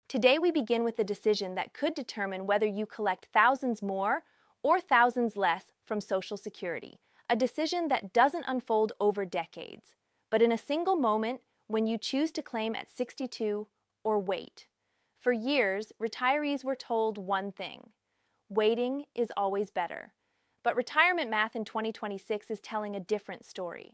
Today we begin with a decision that could determine whether you collect thousands more or thousands less from Social Security, a decision that doesn't unfold over decades, but in a single moment when you choose to claim at 62 or wait. For years, retirees were told one thing: waiting is always better. But retirement math in 2026 is telling a different story.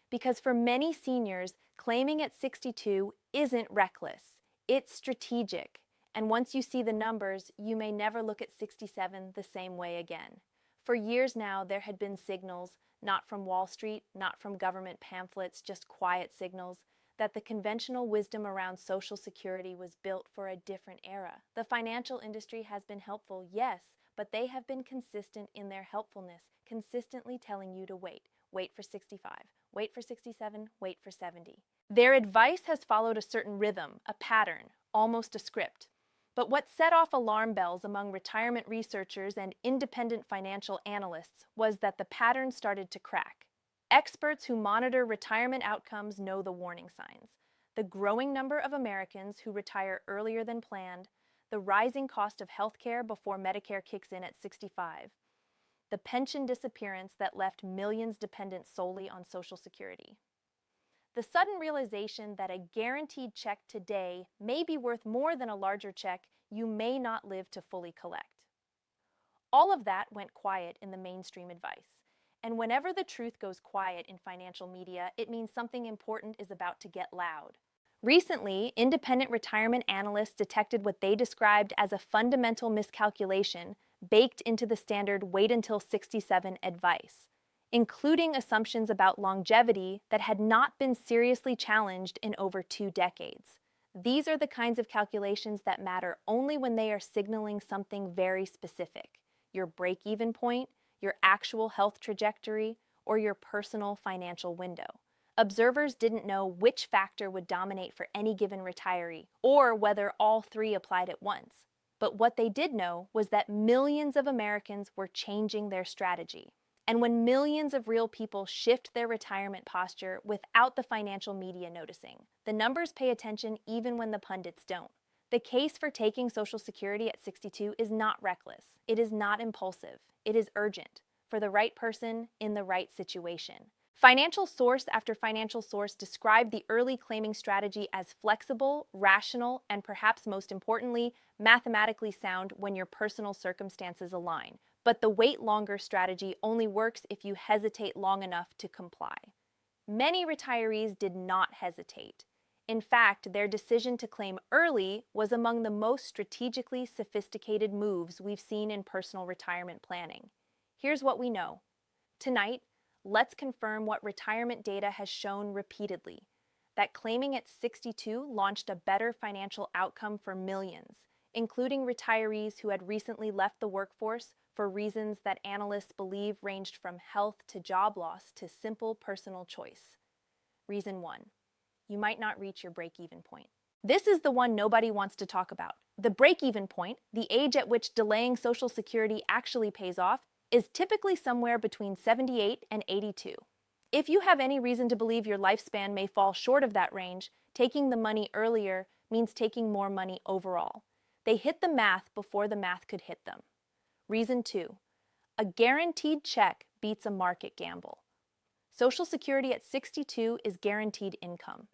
Because for many seniors, claiming at 62 isn't reckless, it's strategic. And once you see the numbers, you may never look at 67 the same way again. For years now, there had been signals, not from Wall Street, not from government pamphlets, just quiet signals, that the conventional wisdom around Social Security was built for a different era. The financial industry has been helpful, yes, but they have been consistent in their helpfulness, consistently telling you to wait. Wait for 65, wait for 67, wait for 70. Their advice has followed a certain rhythm, a pattern, almost a script. But what set off alarm bells among retirement researchers and independent financial analysts was that the pattern started to crack. Experts who monitor retirement outcomes know the warning signs: the growing number of Americans who retire earlier than planned, the rising cost of health care before Medicare kicks in at 65, the pension disappearance that left millions dependent solely on Social Security, the sudden realization that a guaranteed check today may be worth more than a larger check you may not live to fully collect. All of that went quiet in the mainstream advice. And whenever the truth goes quiet in financial media, it means something important is about to get loud. Recently, independent retirement analysts detected what they described as a fundamental miscalculation baked into the standard wait until 67 advice, including assumptions about longevity that had not been seriously challenged in over 2 decades. These are the kinds of calculations that matter only when they are signaling something very specific: your break-even point, your actual health trajectory, or your personal financial window. Observers didn't know which factor would dominate for any given retiree, or whether all three applied at once. But what they did know was that millions of Americans were changing their strategy. And when millions of real people shift their retirement posture without the financial media noticing, the numbers pay attention even when the pundits don't. The case for taking Social Security at 62 is not reckless. It is not impulsive. It is urgent, for the right person in the right situation. Financial source after financial source described the early claiming strategy as flexible, rational, and perhaps most importantly, mathematically sound when your personal circumstances align. But the wait longer strategy only works if you hesitate long enough to comply. Many retirees did not hesitate. In fact, their decision to claim early was among the most strategically sophisticated moves we've seen in personal retirement planning. Here's what we know. Tonight, let's confirm what retirement data has shown repeatedly: that claiming at 62 launched a better financial outcome for millions, including retirees who had recently left the workforce for reasons that analysts believe ranged from health to job loss to simple personal choice. Reason 1: you might not reach your break-even point. This is the one nobody wants to talk about. The break-even point, the age at which delaying Social Security actually pays off, is typically somewhere between 78 and 82. If you have any reason to believe your lifespan may fall short of that range, taking the money earlier means taking more money overall. They hit the math before the math could hit them. Reason 2: a guaranteed check beats a market gamble. Social Security at 62 is guaranteed income.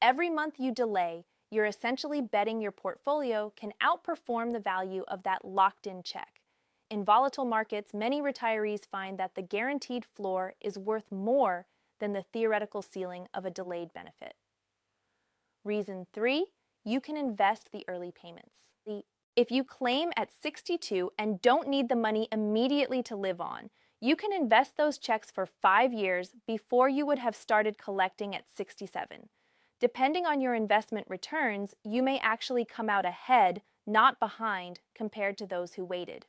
Every month you delay, you're essentially betting your portfolio can outperform the value of that locked-in check. In volatile markets, many retirees find that the guaranteed floor is worth more than the theoretical ceiling of a delayed benefit. Reason 3: you can invest the early payments. If you claim at 62 and don't need the money immediately to live on, you can invest those checks for 5 years before you would have started collecting at 67. Depending on your investment returns, you may actually come out ahead, not behind, compared to those who waited.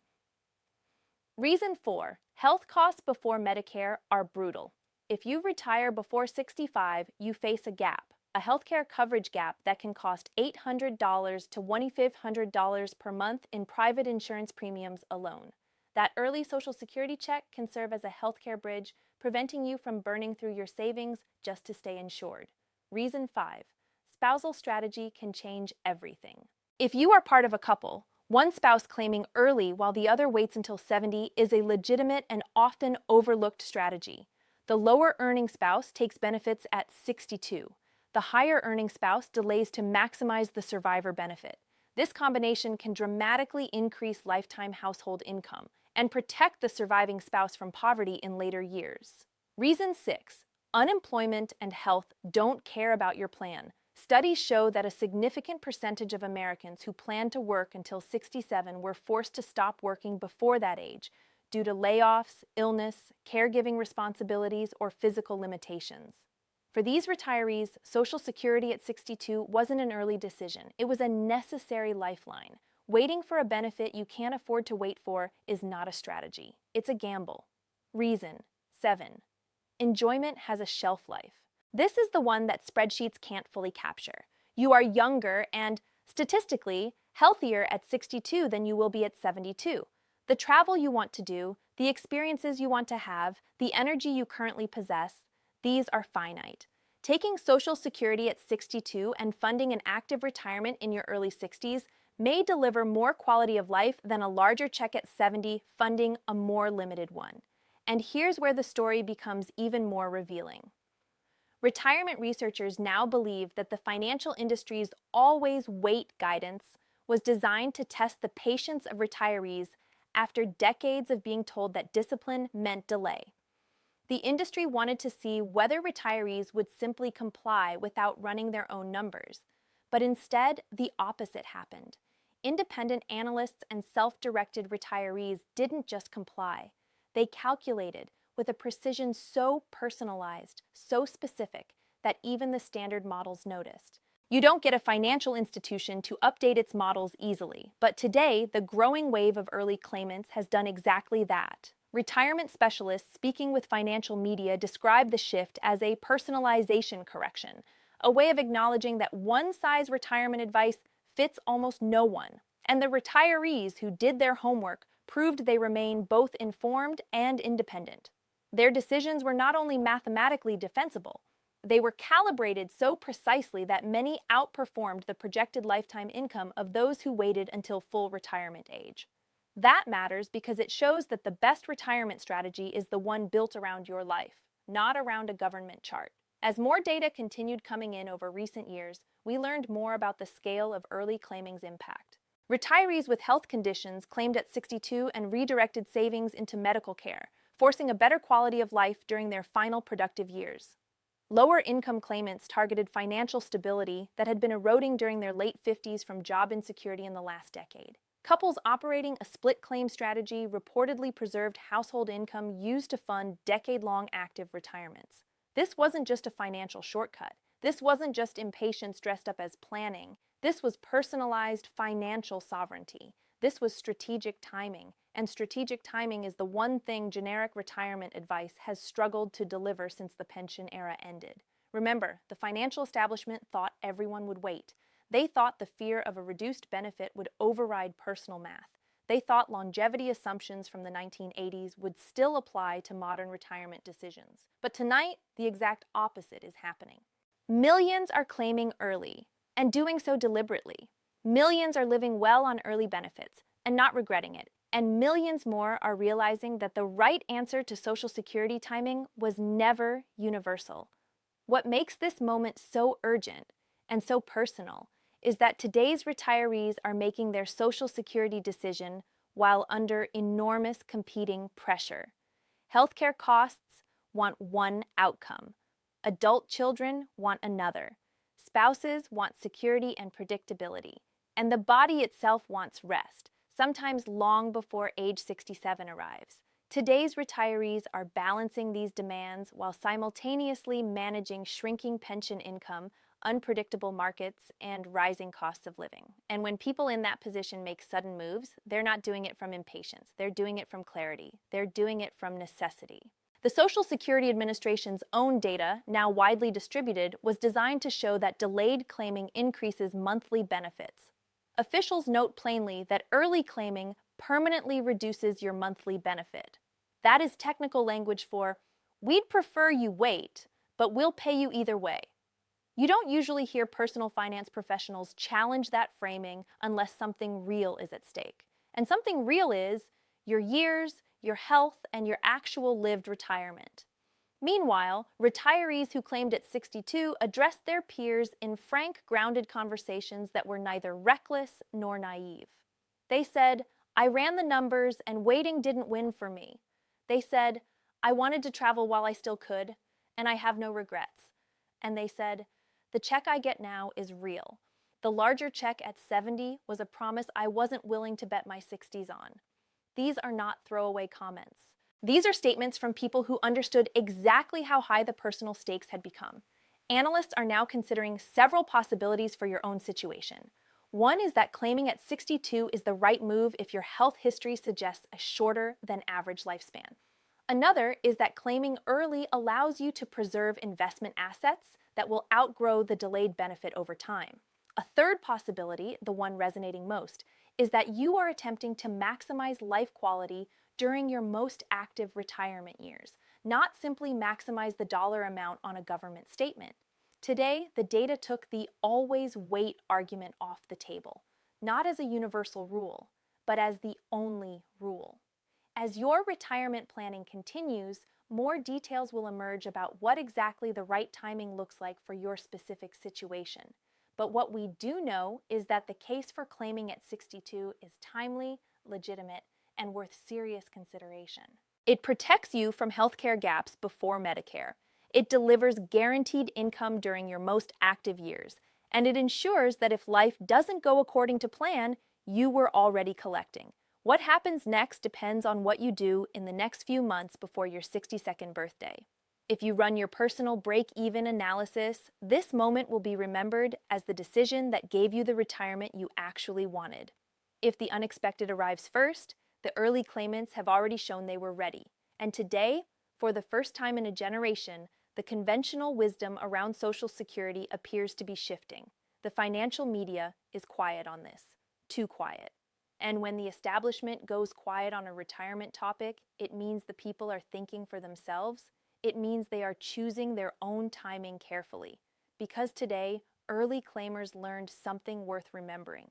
Reason 4: health costs before Medicare are brutal. If you retire before 65, you face a gap, a healthcare coverage gap that can cost $800 to $2,500 per month in private insurance premiums alone. That early Social Security check can serve as a healthcare bridge, preventing you from burning through your savings just to stay insured. Reason 5: spousal strategy can change everything. If you are part of a couple, one spouse claiming early while the other waits until 70 is a legitimate and often overlooked strategy. The lower earning spouse takes benefits at 62. The higher earning spouse delays to maximize the survivor benefit. This combination can dramatically increase lifetime household income and protect the surviving spouse from poverty in later years. Reason 6. Unemployment and health don't care about your plan. Studies show that a significant percentage of Americans who plan to work until 67 were forced to stop working before that age due to layoffs, illness, caregiving responsibilities, or physical limitations. For these retirees, Social Security at 62 wasn't an early decision. It was a necessary lifeline. Waiting for a benefit you can't afford to wait for is not a strategy. It's a gamble. Reason 7. Enjoyment has a shelf life. This is the one that spreadsheets can't fully capture. You are younger and, statistically, healthier at 62 than you will be at 72. The travel you want to do, the experiences you want to have, the energy you currently possess, these are finite. Taking Social Security at 62 and funding an active retirement in your early 60s may deliver more quality of life than a larger check at 70 funding a more limited one. And here's where the story becomes even more revealing. Retirement researchers now believe that the financial industry's always wait guidance was designed to test the patience of retirees after decades of being told that discipline meant delay. The industry wanted to see whether retirees would simply comply without running their own numbers. But instead, the opposite happened. Independent analysts and self-directed retirees didn't just comply. They calculated with a precision so personalized, so specific, that even the standard models noticed. You don't get a financial institution to update its models easily, but today, the growing wave of early claimants has done exactly that. Retirement specialists speaking with financial media describe the shift as a personalization correction, a way of acknowledging that one-size retirement advice fits almost no one, and the retirees who did their homework proved they remain both informed and independent. Their decisions were not only mathematically defensible, they were calibrated so precisely that many outperformed the projected lifetime income of those who waited until full retirement age. That matters because it shows that the best retirement strategy is the one built around your life, not around a government chart. As more data continued coming in over recent years, we learned more about the scale of early claiming's impact. Retirees with health conditions claimed at 62 and redirected savings into medical care, forcing a better quality of life during their final productive years. Lower income claimants targeted financial stability that had been eroding during their late 50s from job insecurity in the last decade. Couples operating a split claim strategy reportedly preserved household income used to fund decade-long active retirements. This wasn't just a financial shortcut. This wasn't just impatience dressed up as planning. This was personalized financial sovereignty. This was strategic timing, and strategic timing is the one thing generic retirement advice has struggled to deliver since the pension era ended. Remember, the financial establishment thought everyone would wait. They thought the fear of a reduced benefit would override personal math. They thought longevity assumptions from the 1980s would still apply to modern retirement decisions. But tonight, the exact opposite is happening. Millions are claiming early, and doing so deliberately. Millions are living well on early benefits and not regretting it. And millions more are realizing that the right answer to Social Security timing was never universal. What makes this moment so urgent and so personal is that today's retirees are making their Social Security decision while under enormous competing pressure. Healthcare costs want one outcome. Adult children want another. Spouses want security and predictability. And the body itself wants rest, sometimes long before age 67 arrives. Today's retirees are balancing these demands while simultaneously managing shrinking pension income, unpredictable markets, and rising costs of living. And when people in that position make sudden moves, they're not doing it from impatience. They're doing it from clarity. They're doing it from necessity. The Social Security Administration's own data, now widely distributed, was designed to show that delayed claiming increases monthly benefits. Officials note plainly that early claiming permanently reduces your monthly benefit. That is technical language for, we'd prefer you wait, but we'll pay you either way. You don't usually hear personal finance professionals challenge that framing unless something real is at stake. And something real is your years, your health, and your actual lived retirement. Meanwhile, retirees who claimed at 62 addressed their peers in frank, grounded conversations that were neither reckless nor naive. They said, I ran the numbers and waiting didn't win for me. They said, I wanted to travel while I still could, and I have no regrets. And they said, the check I get now is real. The larger check at 70 was a promise I wasn't willing to bet my 60s on. These are not throwaway comments. These are statements from people who understood exactly how high the personal stakes had become. Analysts are now considering several possibilities for your own situation. One is that claiming at 62 is the right move if your health history suggests a shorter than average lifespan. Another is that claiming early allows you to preserve investment assets that will outgrow the delayed benefit over time. A third possibility, the one resonating most, is that you are attempting to maximize life quality during your most active retirement years, not simply maximize the dollar amount on a government statement. Today, the data took the always wait argument off the table, not as a universal rule, but as the only rule. As your retirement planning continues, more details will emerge about what exactly the right timing looks like for your specific situation. But what we do know is that the case for claiming at 62 is timely, legitimate, and worth serious consideration. It protects you from healthcare gaps before Medicare. It delivers guaranteed income during your most active years. And it ensures that if life doesn't go according to plan, you were already collecting. What happens next depends on what you do in the next few months before your 62nd birthday. If you run your personal break-even analysis, this moment will be remembered as the decision that gave you the retirement you actually wanted. If the unexpected arrives first, the early claimants have already shown they were ready. And today, for the first time in a generation, the conventional wisdom around Social Security appears to be shifting. The financial media is quiet on this, too quiet. And when the establishment goes quiet on a retirement topic, it means the people are thinking for themselves. It means they are choosing their own timing carefully. Because today, early claimers learned something worth remembering.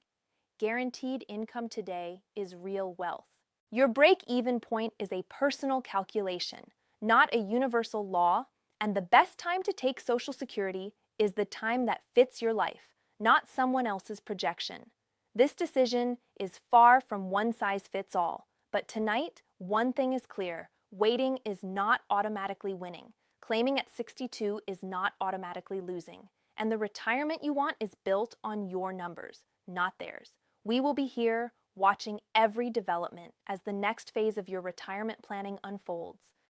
Guaranteed income today is real wealth. Your break-even point is a personal calculation, not a universal law, and the best time to take Social Security is the time that fits your life, not someone else's projection. This decision is far from one size fits all, but tonight, one thing is clear. Waiting is not automatically winning. Claiming at 62 is not automatically losing. And the retirement you want is built on your numbers, not theirs. We will be here watching every development as the next phase of your retirement planning unfolds.